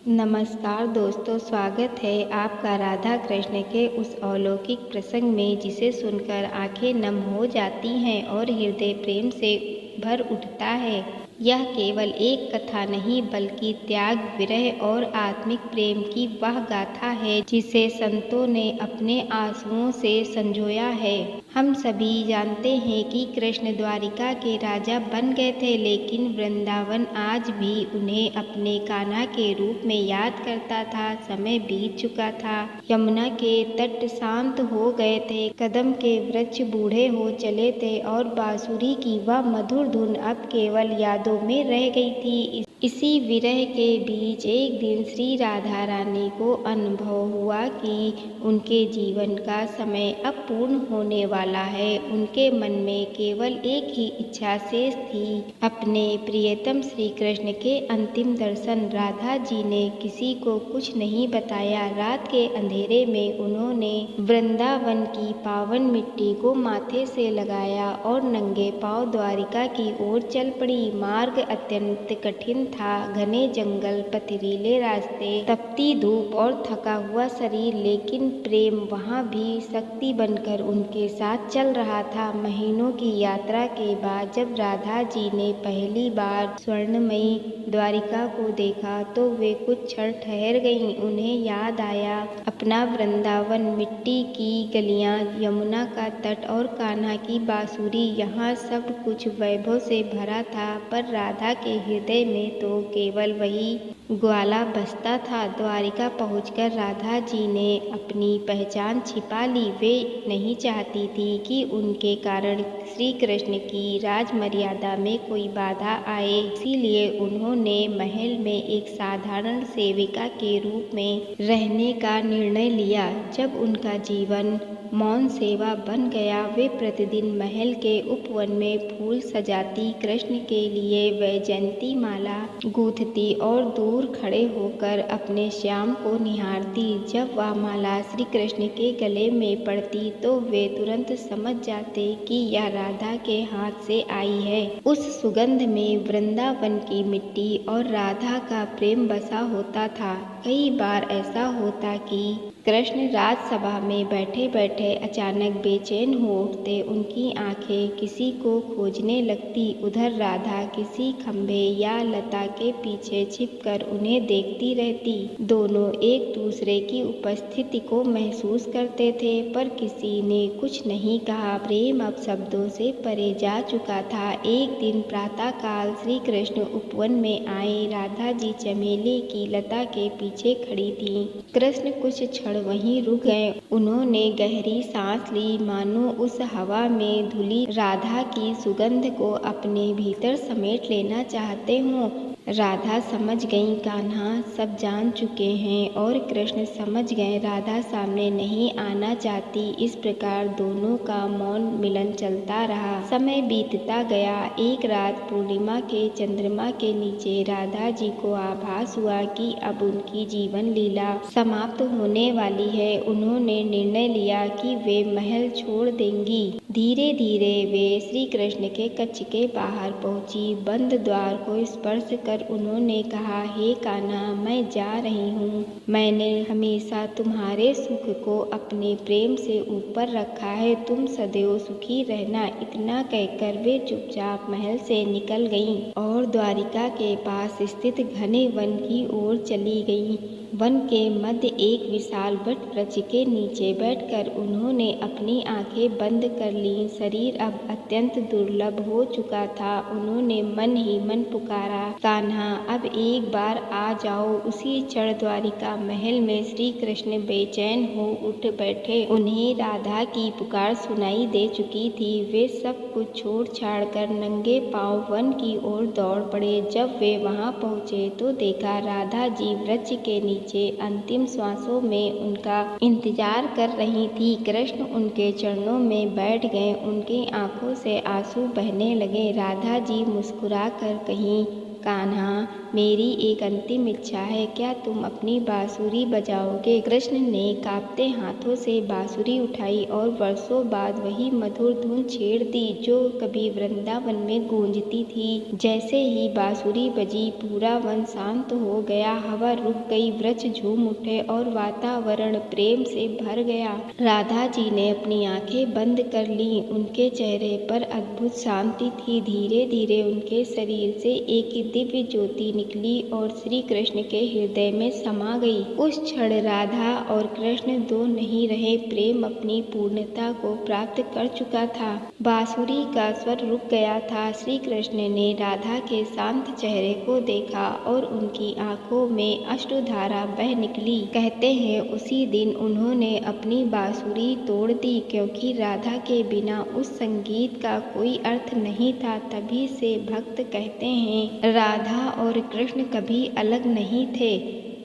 नमस्कार दोस्तों, स्वागत है आपका राधा कृष्ण के उस अलौकिक प्रसंग में जिसे सुनकर आंखें नम हो जाती हैं और हृदय प्रेम से भर उठता है। यह केवल एक कथा नहीं बल्कि त्याग, विरह और आत्मिक प्रेम की वह गाथा है जिसे संतों ने अपने आंसुओं से संजोया है। हम सभी जानते हैं कि कृष्ण द्वारिका के राजा बन गए थे, लेकिन वृंदावन आज भी उन्हें अपने कान्हा के रूप में याद करता था। समय बीत चुका था, यमुना के तट शांत हो गए थे, कदम के वृक्ष बूढ़े हो चले थे और बांसुरी की वह मधुर धुन अब केवल यादों में रह गई थी। इसी विरह के बीच एक दिन श्री राधा रानी को अनुभव हुआ कि उनके जीवन का समय अब पूर्ण होने वाला है। उनके मन में केवल एक ही इच्छा शेष थी, अपने प्रियतम श्री कृष्ण के अंतिम दर्शन। राधा जी ने किसी को कुछ नहीं बताया। रात के अंधेरे में उन्होंने वृंदावन की पावन मिट्टी को माथे से लगाया और नंगे पांव द्वारिका की ओर चल पड़ी। मार्ग अत्यंत कठिन था, घने जंगल, पथरीले रास्ते, तपती धूप और थका हुआ शरीर, लेकिन प्रेम वहाँ भी शक्ति बनकर उनके साथ चल रहा था। महीनों की यात्रा के बाद जब राधा जी ने पहली बार स्वर्णमयी द्वारिका को देखा तो वे कुछ क्षण ठहर गईं। उन्हें याद आया अपना वृंदावन, मिट्टी की गलियां, यमुना का तट और कान्हा की बांसुरी। यहाँ सब कुछ वैभव से भरा था, पर राधा के हृदय में तो केवल वही ग्वाला बसता था। द्वारिका पहुंचकर राधा जी ने अपनी पहचान छिपा ली। वे नहीं चाहती थी कि उनके कारण श्री कृष्ण की राजमर्यादा में कोई बाधा आए, इसीलिए उन्होंने महल में एक साधारण सेविका के रूप में रहने का निर्णय लिया। जब उनका जीवन मौन सेवा बन गया, वे प्रतिदिन महल के उपवन में फूल सजाती, कृष्ण के लिए वैजयंती माला गूंथती और दूर खड़े होकर अपने श्याम को निहारती। जब वह माला श्री कृष्ण के गले में पड़ती तो वे तुरंत समझ जाते कि यह राधा के हाथ से आई है। उस सुगंध में वृंदावन की मिट्टी और राधा का प्रेम बसा होता था। कई बार ऐसा होता कि कृष्ण राजसभा में बैठे बैठे अचानक बेचैन हो उठते, उनकी आंखें किसी को खोजने लगती। उधर राधा किसी खंभे या लता के पीछे छिपकर उन्हें देखती रहती। दोनों एक दूसरे की उपस्थिति को महसूस करते थे, पर किसी ने कुछ नहीं कहा। प्रेम अब शब्दों से परे जा चुका था। एक दिन प्रातःकाल श्री कृष्ण उपवन में आए। राधा जी चमेली की लता के पीछे खड़ी थीं। कृष्ण कुछ क्षण वहीं रुक गए। उन्होंने गहरी सांस ली, मानो उस हवा में धुली राधा की सुगंध को अपने भीतर समेट लेना चाहते हों। राधा समझ गईं, कान्हा सब जान चुके हैं, और कृष्ण समझ गए राधा सामने नहीं आना चाहती। इस प्रकार दोनों का मौन मिलन चलता रहा। समय बीतता गया। एक रात पूर्णिमा के चंद्रमा के नीचे राधा जी को आभास हुआ कि अब उनकी जीवन लीला समाप्त होने वाली है। उन्होंने निर्णय लिया कि वे महल छोड़ देंगी। धीरे धीरे वे श्री कृष्ण के कक्ष के बाहर पहुंची। बंद द्वार को स्पर्श कर उन्होंने कहा, हे कान्हा, मैं जा रही हूँ। मैंने हमेशा तुम्हारे सुख को अपने प्रेम से ऊपर रखा है। तुम सदैव सुखी रहना। इतना कहकर वे चुपचाप महल से निकल गईं और द्वारिका के पास स्थित घने वन की ओर चली गईं। वन के मध्य एक विशाल वट वृक्ष के नीचे बैठकर उन्होंने अपनी आंखें बंद कर लीं। शरीर अब अत्यंत दुर्लभ हो चुका था। उन्होंने मन ही मन पुकारा, कान्हा, अब एक बार आ जाओ। उसी क्षण द्वारिका महल में श्री कृष्ण बेचैन हो उठ बैठे। उन्हें राधा की पुकार सुनाई दे चुकी थी। वे सब कुछ छोड़ छाड़ कर नंगे पांव वन की ओर दौड़ पड़े। जब वे वहां पहुंचे तो देखा राधा जी वृक्ष के नीचे अंतिम श्वासों में उनका इंतजार कर रही थी। कृष्ण उनके चरणों में बैठ गए। उनकी आंखों से आंसू बहने लगे। राधा जी मुस्कुरा कर कहीं, कान्हा, मेरी एक अंतिम इच्छा है, क्या तुम अपनी बांसुरी बजाओगे? कृष्ण ने कांपते हाथों से बांसुरी उठाई और वर्षों बाद वही मधुर धुन छेड़ दी जो कभी वृंदावन में गूंजती थी। जैसे ही बांसुरी बजी, पूरा वन शांत हो गया, हवा रुक गई, वृक्ष झूम उठे और वातावरण प्रेम से भर गया। राधा जी ने अपनी आंखें बंद कर लीं। उनके चेहरे पर अद्भुत शांति थी। धीरे धीरे उनके शरीर से एक दिव्य ज्योति निकली और श्री कृष्ण के हृदय में समा गई। उस क्षण राधा और कृष्ण दो नहीं रहे, प्रेम अपनी पूर्णता को प्राप्त कर चुका था। बांसुरी का स्वर रुक गया था। श्री कृष्ण ने राधा के शांत चेहरे को देखा और उनकी आंखों में अश्रुधारा बह निकली। कहते हैं उसी दिन उन्होंने अपनी बांसुरी तोड़ दी, क्योंकि राधा के बिना उस संगीत का कोई अर्थ नहीं था। तभी से भक्त कहते हैं राधा और कृष्ण कभी अलग नहीं थे।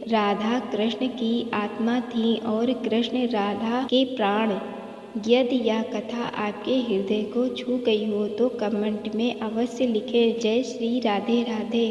राधा कृष्ण की आत्मा थी और कृष्ण राधा के प्राण। यदि यह कथा आपके हृदय को छू गई हो तो कमेंट में अवश्य लिखें। जय श्री राधे राधे।